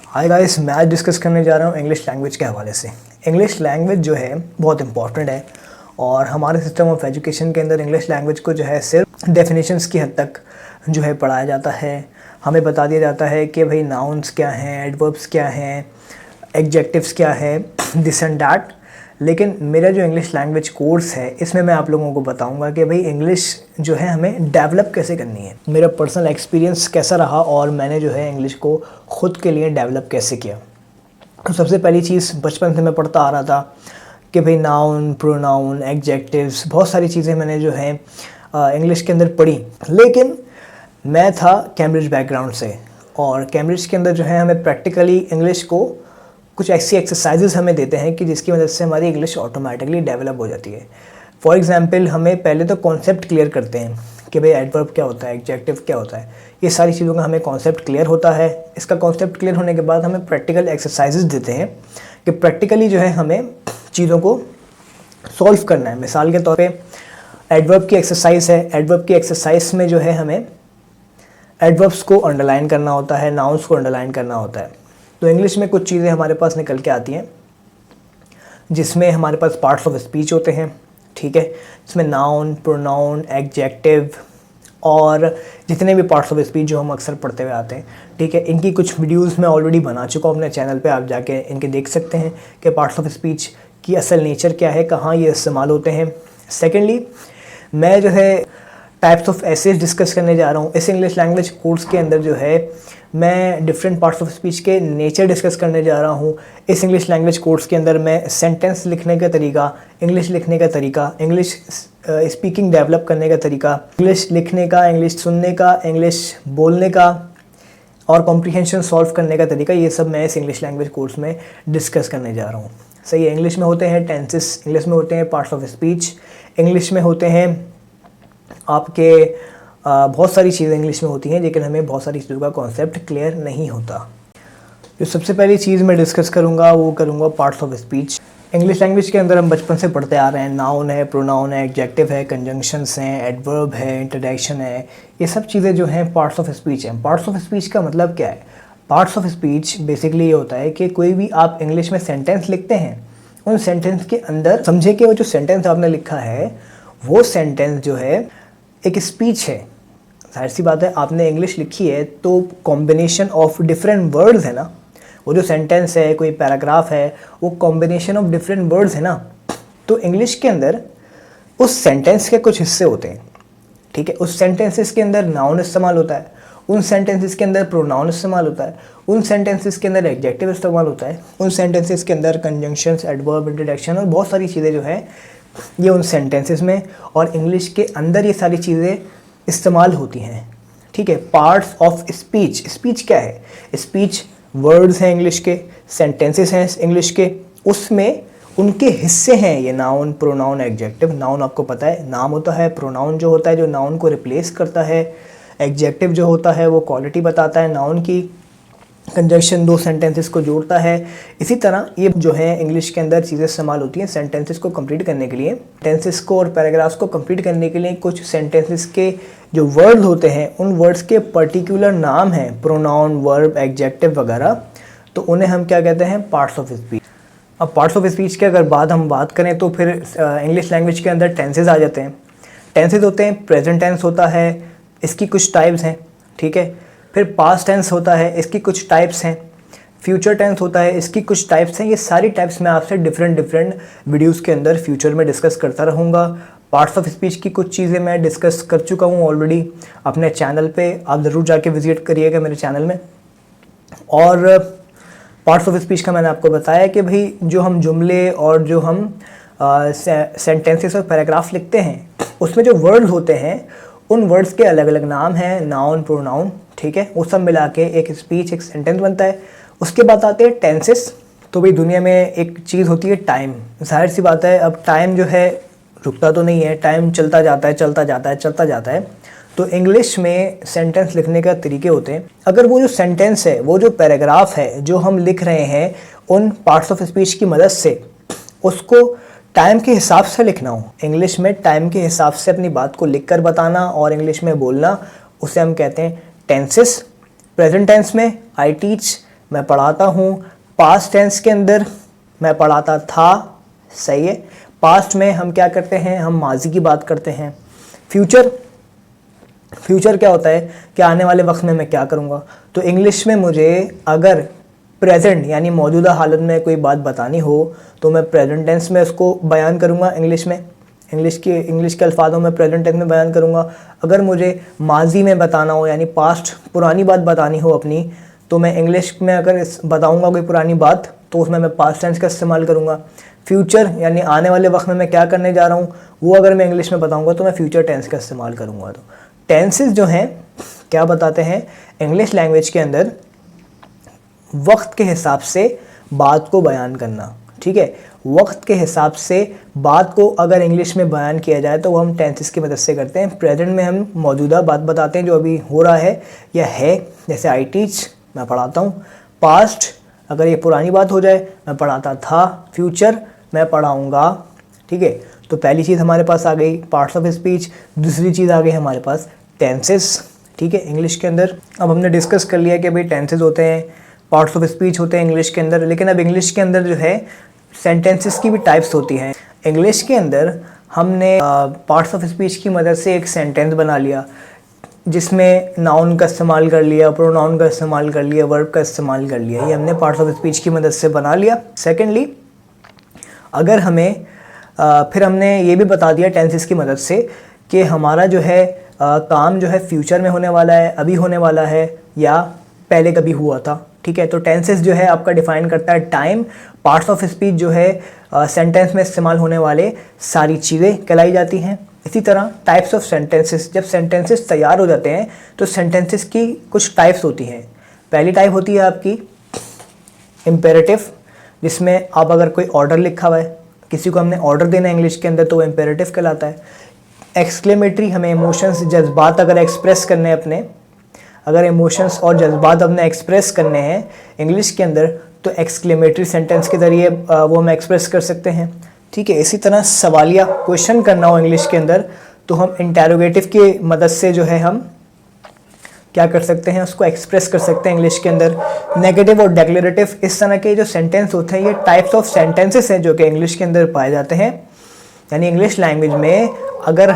Hi guys, मैं आज discuss करने जा रहा हूँ इंग्लिश लैंग्वेज के हवाले से। इंग्लिश लैंग्वेज जो है बहुत इंपॉर्टेंट है और हमारे सिस्टम ऑफ एजुकेशन के अंदर इंग्लिश लैंग्वेज को जो है सिर्फ डेफिनेशंस की हद तक जो है पढ़ाया जाता है। हमें बता दिया जाता है कि भाई नाउन्स क्या हैं, एडवर्ब्स क्या हैं, एडजेक्टिव्स क्या है, दिस एंड दैट। लेकिन मेरा जो इंग्लिश लैंग्वेज कोर्स है इसमें मैं आप लोगों को बताऊंगा कि भाई इंग्लिश जो है हमें डेवलप कैसे करनी है, मेरा पर्सनल एक्सपीरियंस कैसा रहा और मैंने जो है इंग्लिश को ख़ुद के लिए डेवलप कैसे किया। तो सबसे पहली चीज़, बचपन से मैं पढ़ता आ रहा था कि भाई नाउन, प्रोनाउन, एडजेक्टिव्स, बहुत सारी चीज़ें मैंने जो है इंग्लिश के अंदर पढ़ी। लेकिन मैं था कैम्ब्रिज बैकग्राउंड से और कैम्ब्रिज के अंदर जो है हमें प्रैक्टिकली इंग्लिश को कुछ ऐसी एक्सरसाइजेस हमें देते हैं कि जिसकी मदद से हमारी इंग्लिश ऑटोमेटिकली डेवलप हो जाती है। फॉर एग्जांपल, हमें पहले तो कॉन्सेप्ट क्लियर करते हैं कि भाई एडवर्ब क्या होता है, एडजेक्टिव क्या होता है, ये सारी चीज़ों का हमें कॉन्सेप्ट क्लियर होता है। इसका कॉन्सेप्ट क्लियर होने के बाद हमें प्रैक्टिकल एक्सरसाइजेस देते हैं कि प्रैक्टिकली जो है हमें चीज़ों को सॉल्व करना है। मिसाल के तौर पर एडवर्ब की एक्सरसाइज है। एडवर्ब की एक्सरसाइज में जो है हमें एडवर्ब्स को अंडरलाइन करना होता है, नाउन्स को अंडरलाइन करना होता है। तो इंग्लिश में कुछ चीज़ें हमारे पास निकल के आती हैं जिसमें हमारे पास पार्ट्स ऑफ स्पीच होते हैं, ठीक है, जिसमें नाउन, प्रोनाउन, एडजेक्टिव और जितने भी पार्ट्स ऑफ स्पीच जो हम अक्सर पढ़ते हुए आते हैं, ठीक है। इनकी कुछ वीडियोस मैं ऑलरेडी बना चुका हूँ अपने चैनल पे, आप जाके इनके देख सकते हैं कि पार्ट्स ऑफ स्पीच की असल नेचर क्या है, कहाँ ये इस्तेमाल होते हैं। सेकेंडली, मैं जो है टाइप्स ऑफ एसेज डिस्कस करने जा रहा हूँ इस इंग्लिश लैंग्वेज कोर्स के अंदर। जो है मैं डिफरेंट पार्ट्स ऑफ स्पीच के नेचर डिस्कस करने जा रहा हूँ इस इंग्लिश लैंग्वेज कोर्स के अंदर। मैं सेंटेंस लिखने का तरीका, इंग्लिश लिखने का तरीका, इंग्लिश स्पीकिंग डेवलप करने का तरीका, इंग्लिश लिखने का, इंग्लिश सुनने का, इंग्लिश बोलने का और कॉम्प्रिहेंशन सॉल्व करने का तरीका, ये सब मैं इस इंग्लिश लैंग्वेज कोर्स में डिस्कस करने जा रहा हूँ। सही है। इंग्लिश में होते हैं टेंसेस, इंग्लिश में होते हैं पार्ट्स ऑफ स्पीच, इंग्लिश में होते हैं आपके बहुत सारी चीज़ें इंग्लिश में होती हैं, लेकिन हमें बहुत सारी चीज़ों का कॉन्सेप्ट क्लियर नहीं होता। जो सबसे पहली चीज़ मैं डिस्कस करूँगा वो करूँगा parts of speech. English language के अंदर हम बचपन से पढ़ते आ रहे हैं, नाउन है, प्रोनाउन है, एडजेक्टिव है, कंजंक्शंस हैं, एडवर्ब है, इंट्रोडक्शन है, ये सब चीज़ें जो हैं पार्ट्स ऑफ स्पीच हैं। पार्ट्स ऑफ स्पीच का मतलब क्या है? पार्ट्स ऑफ स्पीच बेसिकली ये होता है कि कोई भी आप इंग्लिश में सेंटेंस लिखते हैं, उन सेंटेंस के अंदर समझे कि वो जो सेंटेंस आपने लिखा है वो सेंटेंस जो है एक स्पीच है। जाहिर सी बात है, आपने इंग्लिश लिखी है तो कॉम्बिनेशन ऑफ डिफरेंट वर्ड्स है ना। वो जो सेंटेंस है, कोई पैराग्राफ है, वो कॉम्बिनेशन ऑफ डिफरेंट वर्ड्स है ना। तो इंग्लिश के अंदर उस सेंटेंस के कुछ हिस्से होते हैं, ठीक है। उस सेंटेंसेस के अंदर नाउन इस्तेमाल होता है, उन सेंटेंसेस के अंदर प्रोनाउन इस्तेमाल होता है, उन सेंटेंसेस के अंदर एडजेक्टिव इस्तेमाल होता है, उन सेंटेंसेस के अंदर कंजंक्शंस, एडवर्ब, इंट्रोडक्शन और बहुत सारी चीज़ें जो है ये उन सेंटेंसेस में और इंग्लिश के अंदर ये सारी चीज़ें इस्तेमाल होती हैं, ठीक है। पार्ट्स ऑफ स्पीच, स्पीच क्या है? स्पीच वर्ड्स हैं इंग्लिश के, सेंटेंसेस हैं इंग्लिश के, उसमें उनके हिस्से हैं ये नाउन, प्रोनाउन, एडजेक्टिव। नाउन आपको पता है नाम होता है, प्रोनाउन जो होता है जो नाउन को रिप्लेस करता है, एडजेक्टिव जो होता है वो क्वालिटी बताता है नाउन की, कंजंक्शन दो सेंटेंसेस को जोड़ता है। इसी तरह ये जो है इंग्लिश के अंदर चीज़ें इस्तेमाल होती हैं सेंटेंसेस को कंप्लीट करने के लिए। सेंटेंसेस को और पैराग्राफ्स को कंप्लीट करने के लिए कुछ सेंटेंसेस के जो वर्ड्स होते हैं उन वर्ड्स के पर्टिकुलर नाम हैं, प्रोनाउन, वर्ब, एडजेक्टिव वगैरह, तो उन्हें हम क्या कहते हैं? Parts of speech. अब पार्ट्स ऑफ स्पीच की अगर हम बात करें तो फिर इंग्लिश लैंग्वेज के अंदर टेंसेज आ जाते हैं। टेंसेज होते हैं, प्रेजेंट टेंस होता है, इसकी कुछ टाइप्स हैं, ठीक है। फिर पास्ट टेंस होता है, इसकी कुछ टाइप्स हैं। फ्यूचर टेंस होता है, इसकी कुछ टाइप्स हैं। ये सारी टाइप्स मैं आपसे डिफरेंट वीडियोस के अंदर फ्यूचर में डिस्कस करता रहूँगा। पार्ट्स ऑफ स्पीच की कुछ चीज़ें मैं डिस्कस कर चुका हूँ ऑलरेडी अपने चैनल पे, आप ज़रूर जाके विजिट करिएगा मेरे चैनल में। और पार्ट्स ऑफ स्पीच का मैंने आपको बताया कि भाई जो हम जुमले और जो हम सेंटेंसेस और पैराग्राफ लिखते हैं उसमें जो वर्ड्स होते हैं उन वर्ड्स के अलग अलग नाम हैं, नाउन, प्रोनाउन, ठीक है। वो सब मिला के एक स्पीच, एक सेंटेंस बनता है। उसके बाद आते हैं टेंसेस। तो भाई दुनिया में एक चीज़ होती है टाइम। जाहिर सी बात है, अब टाइम जो है रुकता तो नहीं है, टाइम चलता जाता है, चलता जाता है, चलता जाता है। तो इंग्लिश में सेंटेंस लिखने का तरीके होते हैं। अगर वो जो सेंटेंस है, वो जो पैराग्राफ है जो हम लिख रहे हैं उन पार्ट्स ऑफ स्पीच की मदद से उसको टाइम के हिसाब से लिखना हो, इंग्लिश में टाइम के हिसाब से अपनी बात को लिखकर बताना और इंग्लिश में बोलना, उसे हम कहते हैं टेंसेस। प्रेजेंट टेंस में आई टीच, मैं पढ़ाता हूँ। पास्ट टेंस के अंदर मैं पढ़ाता था, सही है। पास्ट में हम क्या करते हैं, हम माजी की बात करते हैं। फ्यूचर क्या होता है कि आने वाले वक्त में मैं क्या करूँगा। तो इंग्लिश में मुझे अगर प्रेजेंट यानी मौजूदा हालत में कोई बात बतानी हो तो मैं प्रेजेंट टेंस में उसको बयान करूँगा। इंग्लिश के अल्फाजों में प्रेजेंट टेंस में बयान करूँगा। अगर मुझे माजी में बताना हो यानी पास्ट पुरानी बात बतानी हो अपनी, तो मैं इंग्लिश में अगर बताऊँगा कोई पुरानी बात तो उसमें मैं पास्ट टेंस का इस्तेमाल करूँगा। फ्यूचर यानी आने वाले वक्त में मैं क्या करने जा रहा हूँ, वो अगर मैं इंग्लिश में बताऊँगा तो मैं फ्यूचर टेंस का इस्तेमाल करूँगा। तो टेंसेस जो हैं क्या बताते हैं, इंग्लिश लैंग्वेज के अंदर वक्त के हिसाब से बात को बयान करना, ठीक है। वक्त के हिसाब से बात को अगर इंग्लिश में बयान किया जाए तो वो हम टेंसेस की मदद से करते हैं। प्रेजेंट में हम मौजूदा बात बताते हैं जो अभी हो रहा है या है, जैसे आई टीच, मैं पढ़ाता हूँ। पास्ट अगर ये पुरानी बात हो जाए, मैं पढ़ाता था। फ्यूचर मैं पढ़ाऊँगा, ठीक है। तो पहली चीज़ हमारे पास आ गई पार्ट्स ऑफ स्पीच। दूसरी चीज़ आ गई हमारे पास टेंसेस, ठीक है, इंग्लिश के अंदर। अब हमने डिस्कस कर लिया कि भाई टेंसेस होते हैं, पार्ट्स ऑफ स्पीच होते हैं इंग्लिश के अंदर। लेकिन अब इंग्लिश के अंदर जो है सेंटेंसेस की भी टाइप्स होती हैं। इंग्लिश के अंदर हमने पार्ट्स ऑफ स्पीच की मदद से एक सेंटेंस बना लिया जिसमें नाउन का इस्तेमाल कर लिया, प्रोनाउन का इस्तेमाल कर लिया, वर्ब का इस्तेमाल कर लिया। ये हमने पार्ट्स ऑफ स्पीच की मदद से बना लिया। सेकेंडली, अगर हमें फिर हमने ये भी बता दिया टेंसेस की मदद से कि हमारा जो है काम जो है फ्यूचर में होने वाला है, अभी होने वाला है या पहले कभी हुआ था, ठीक है। तो टेंसेस जो है आपका डिफाइन करता है टाइम। पार्ट्स ऑफ स्पीच जो है सेंटेंस में इस्तेमाल होने वाले सारी चीज़ें कहलाई जाती हैं। इसी तरह टाइप्स ऑफ सेंटेंसेस, जब सेंटेंसेस तैयार हो जाते हैं तो सेंटेंसेस की कुछ टाइप्स होती हैं। पहली टाइप होती है आपकी इम्पेरेटिव, जिसमें आप अगर कोई ऑर्डर लिखा हुआ है, किसी को हमने ऑर्डर देना है इंग्लिश के अंदर, तो वो इम्पेरेटिव कहलाता है। एक्सक्लेमेटरी, हमें इमोशंस, जज्बात अगर एक्सप्रेस करने हैं अपने, अगर इमोशंस और जज्बात अपने एक्सप्रेस करने हैं इंग्लिश के अंदर, तो एक्सक्लेमेटरी सेंटेंस के ज़रिए वो हम एक्सप्रेस कर सकते हैं, ठीक है। इसी तरह सवालिया क्वेश्चन करना हो इंग्लिश के अंदर तो हम इंटेरोगेटिव की मदद से जो है हम क्या कर सकते हैं, उसको एक्सप्रेस कर सकते हैं इंग्लिश के अंदर। नेगेटिव और डिक्लेरेटिव, इस तरह के जो सेंटेंस होते हैं ये टाइप्स ऑफ सेंटेंसेस हैं जो कि इंग्लिश के अंदर पाए जाते हैं। यानी इंग्लिश लैंग्वेज में अगर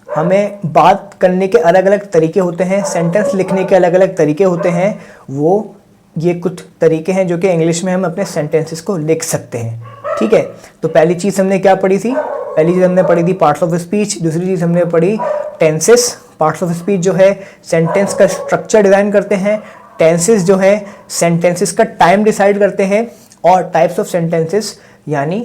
हमें बात करने के अलग अलग तरीके होते हैं, सेंटेंस लिखने के अलग अलग तरीके होते हैं, वो ये कुछ तरीके हैं जो कि इंग्लिश में हम अपने सेंटेंसेस को लिख सकते हैं, ठीक है। तो पहली चीज़ हमने क्या पढ़ी थी, पहली चीज़ हमने पढ़ी थी पार्ट्स ऑफ स्पीच। दूसरी चीज़ हमने पढ़ी टेंसेस। पार्ट्स ऑफ स्पीच जो है सेंटेंस का स्ट्रक्चर डिज़ाइन करते हैं, टेंसेस जो है सेंटेंसेस का टाइम डिसाइड करते हैं, और टाइप्स ऑफ सेंटेंसेस यानी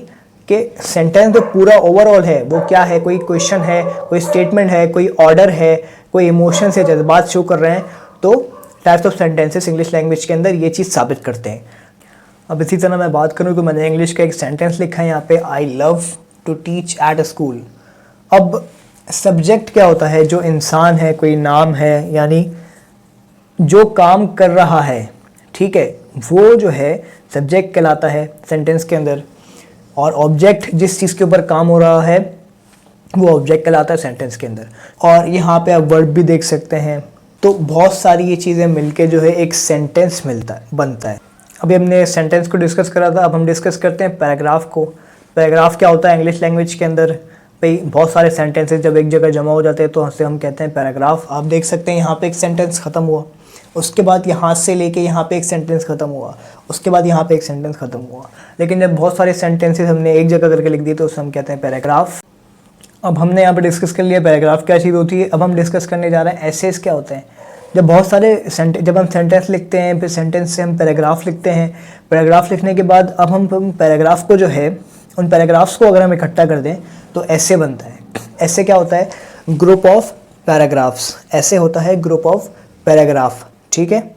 कि सेंटेंस जो पूरा ओवरऑल है वो क्या है, कोई क्वेश्चन है, कोई स्टेटमेंट है, कोई ऑर्डर है, कोई इमोशन से जज्बात शो कर रहे हैं, तो types of sentences English language के अंदर ये चीज़ साबित करते हैं। अब इसी तरह मैं बात करूँ तो मैंने इंग्लिश का एक सेंटेंस लिखा है यहाँ पे, I love to teach at a school. अब सब्जेक्ट क्या होता है, जो इंसान है, कोई नाम है, यानी जो काम कर रहा है, ठीक है, वो जो है सब्जेक्ट कहलाता है सेंटेंस के अंदर। और ऑब्जेक्ट, जिस चीज़ के ऊपर काम हो रहा है, वो ऑब्जेक्ट कहलाता है सेंटेंस के अंदर। और यहाँ पे आप वर्ब भी देख सकते हैं। तो बहुत सारी ये चीज़ें मिलके जो है एक सेंटेंस बनता है। अभी हमने सेंटेंस को डिस्कस करा था, अब हम डिस्कस करते हैं पैराग्राफ को। पैराग्राफ क्या होता है इंग्लिश लैंग्वेज के अंदर, भाई बहुत सारे सेंटेंसेस जब एक जगह जमा हो जाते हैं तो उससे हम कहते हैं पैराग्राफ। आप देख सकते हैं यहाँ पे एक सेंटेंस ख़त्म हुआ, उसके बाद यहाँ से लेके यहाँ पे एक सेंटेंस ख़त्म हुआ, उसके बाद यहाँ पे एक सेंटेंस ख़त्म हुआ। लेकिन जब बहुत सारे सेंटेंसेस हमने एक जगह करके लिख दिए तो उसे हम कहते हैं पैराग्राफ। अब हमने यहाँ पे डिस्कस कर लिया पैराग्राफ क्या चीज़ होती है। अब हम डिस्कस करने जा रहे हैं एसेस क्या होते हैं। जब हम सेंटेंस लिखते हैं, फिर सेंटेंस से हम पैराग्राफ लिखते हैं। पैराग्राफ लिखने के बाद अब हम पैराग्राफ को जो है, उन पैराग्राफ्स को अगर हम इकट्ठा कर दें तो ऐसे बनता है। ऐसे क्या होता है, ग्रुप ऑफ पैराग्राफ्स। ऐसे होता है ग्रुप ऑफ पैराग्राफ, ठीक है,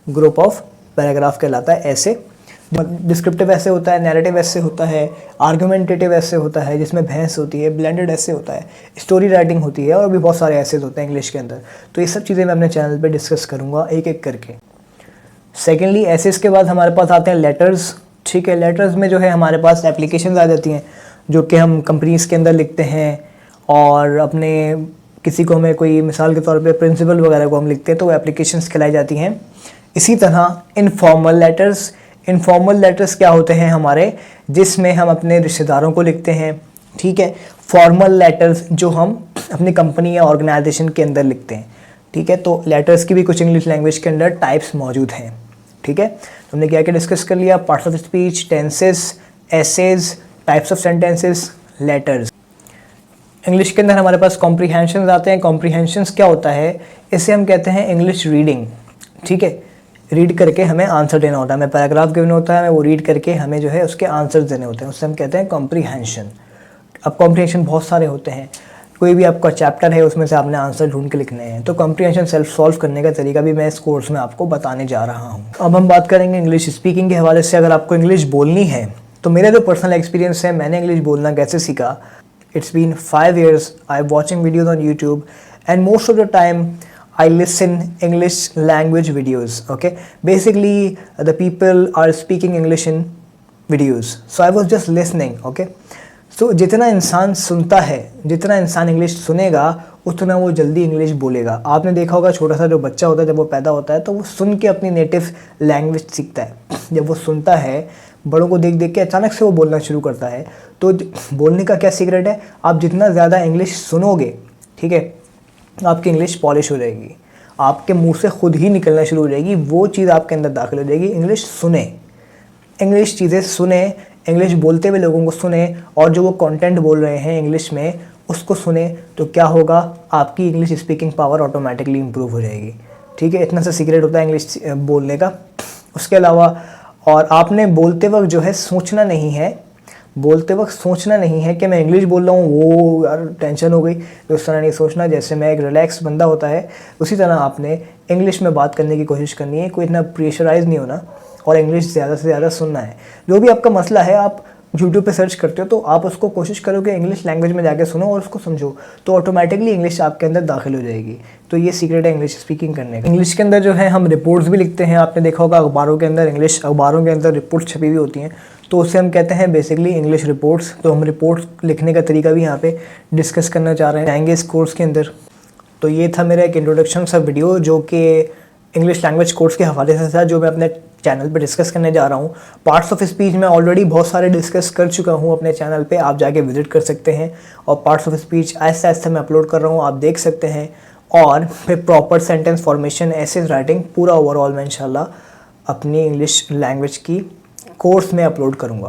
ग्रुप ऑफ पैराग्राफ कहलाता है ऐसे। डिस्क्रिप्टिव ऐसे होता है, नैरेटिव ऐसे होता है, आर्गुमेंटेटिव ऐसे होता है जिसमें बहस होती है, ब्लेंडेड ऐसे होता है, स्टोरी राइटिंग होती है, और भी बहुत सारे ऐसे होते हैं इंग्लिश के अंदर। तो ये सब चीज़ें मैं अपने चैनल पे डिस्कस करूँगा एक एक करके। सेकेंडली एसेस के बाद हमारे पास आते हैं लेटर्स, ठीक है। लेटर्स में जो है हमारे पास एप्लीकेशंस आ जाती हैं जो कि हम कंपनीज़ के अंदर लिखते हैं, और अपने किसी को हमें कोई मिसाल के तौर पे प्रिंसिपल वगैरह को हम लिखते हैं तो वो एप्लीकेशंस कहलाई जाती हैं। इसी तरह इनफॉर्मल लेटर्स क्या होते हैं हमारे, जिसमें हम अपने रिश्तेदारों को लिखते हैं, ठीक है। फॉर्मल लेटर्स जो हम अपनी कंपनी या ऑर्गेनाइजेशन के अंदर लिखते हैं, ठीक है। तो लेटर्स की भी कुछ इंग्लिश लैंग्वेज के अंदर टाइप्स मौजूद हैं, ठीक है। तो हमने क्या क्या डिस्कस कर लिया, parts of speech, tenses, essays, types of sentences, letters. English के अंदर हमारे पास कॉम्प्रीहेंशन आते हैं। कॉम्प्रीहेंशंस क्या होता है, इसे हम कहते हैं इंग्लिश रीडिंग, ठीक है। रीड करके हमें आंसर देना होता है, हमें पैराग्राफ गिवन होता है, हमें वो रीड करके हमें जो है उसके आंसर्स देने होते हैं, उससे हम कहते हैं कॉम्प्रीहेंशन। अब कॉम्प्रीहेंशन बहुत सारे होते हैं, कोई भी आपका चैप्टर है उसमें से आपने आंसर ढूंढ के लिखने हैं। तो कॉम्प्रीहेंशन सेल्फ सॉल्व करने का तरीका भी मैं इस कोर्स में आपको बताने जा रहा हूँ। अब हम बात करेंगे इंग्लिश स्पीकिंग के हवाले से। अगर आपको इंग्लिश बोलनी है तो मेरा जो पर्सनल एक्सपीरियंस है, मैंने इंग्लिश बोलना कैसे सीखा, it's been 5 years I'm watching videos on YouTube and most of the time I listen English language videos. Okay, basically the people are speaking English in videos, so I was just listening. Okay, so जितना इंसान सुनता है, जितना इंसान English सुनेगा उतना वो जल्दी इंग्लिश बोलेगा। आपने देखा होगा छोटा सा जो बच्चा होता है, जब वो पैदा होता है तो वो सुन के अपनी नेटिव लैंग्वेज सीखता है। जब वो सुनता है, बड़ों को देख देख के अचानक से वो बोलना शुरू करता है। तो बोलने का क्या सीक्रेट है, आप जितना ज़्यादा इंग्लिश सुनोगे, ठीक है, आपकी इंग्लिश पॉलिश हो जाएगी, आपके मुंह से खुद ही निकलना शुरू हो जाएगी, वो चीज़ आपके अंदर दाखिल हो जाएगी। इंग्लिश सुने, इंग्लिश चीज़ें सुने, इंग्लिश बोलते हुए लोगों को सुने, और जो वो कंटेंट बोल रहे हैं इंग्लिश में उसको सुने, तो क्या होगा, आपकी English speaking power automatically improve हो जाएगी, ठीक है। इतना सा सीक्रेट होता है इंग्लिश बोलने का। उसके अलावा और आपने बोलते वक्त जो है सोचना नहीं है, बोलते वक्त सोचना नहीं है कि मैं इंग्लिश बोल रहा हूँ, वो यार टेंशन हो गई, तो उस तरह नहीं सोचना। जैसे मैं एक रिलैक्स बंदा होता है, उसी तरह आपने इंग्लिश में बात करने की कोशिश करनी है, कोई इतना प्रेशराइज नहीं होना, और इंग्लिश ज़्यादा से ज़्यादा सुनना है। जो भी आपका मसला है, आप यूट्यूब पे सर्च करते हो तो आप उसको कोशिश करो कि इंग्लिश लैंग्वेज में जाके सुनो और उसको समझो, तो ऑटोमेटिकली इंग्लिश आपके अंदर दाखिल हो जाएगी। तो ये सीक्रेट है इंग्लिश स्पीकिंग करने का। इंग्लिश के अंदर जो है हम रिपोर्ट्स भी लिखते हैं, आपने देखा होगा अखबारों के अंदर, इंग्लिश अखबारों के अंदर रिपोर्ट्स छपी हुई होती हैं, तो उसे हम कहते हैं बेसिकली इंग्लिश रिपोर्ट्स। तो हम रिपोर्ट्स लिखने का तरीका भी यहाँ पे डिस्कस करना चाह रहे हैं जाएंगे इस कोर्स के अंदर। तो ये था मेरा एक इंट्रोडक्शन सा वीडियो जो कि इंग्लिश लैंग्वेज कोर्स के हवाले से था, जो मैं अपने चैनल पे डिस्कस करने जा रहा हूँ। पार्ट्स ऑफ स्पीच में ऑलरेडी बहुत सारे डिस्कस कर चुका हूँ अपने चैनल पे, आप जाके विजिट कर सकते हैं। और parts of speech Aahista Aahista मैं अपलोड कर रहा हूँ, आप देख सकते हैं। और फिर proper sentence formation, essays writing, पूरा ओवरऑल मैं इंशाल्लाह अपनी इंग्लिश लैंग्वेज की कोर्स में अपलोड करूँगा।